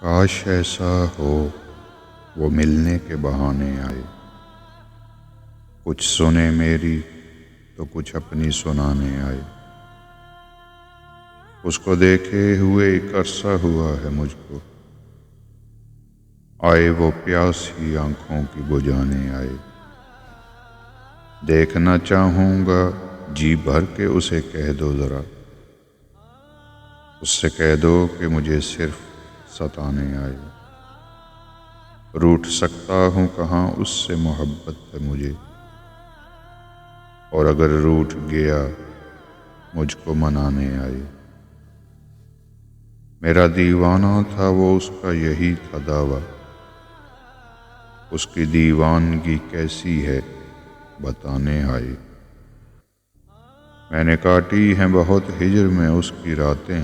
کاش ایسا ہو وہ ملنے کے بہانے آئے، کچھ سنے میری تو کچھ اپنی سنانے آئے۔ اس کو دیکھے ہوئے ایک عرصہ ہوا ہے مجھ کو، آئے وہ پیاس ہی آنکھوں کی بجھانے آئے۔ دیکھنا چاہوں گا جی بھر کے اسے کہہ دو ذرا، اس سے کہہ دو کہ مجھے صرف ستانے آئے۔ روٹھ سکتا ہوں کہاں اس سے محبت ہے مجھے، اور اگر روٹھ گیا مجھ کو منانے آئے۔ میرا دیوانہ تھا وہ، اس کا یہی تھا دعویٰ، اس کی دیوانگی کیسی ہے بتانے آئے۔ میں نے کاٹی ہیں بہت ہجر میں اس کی راتیں،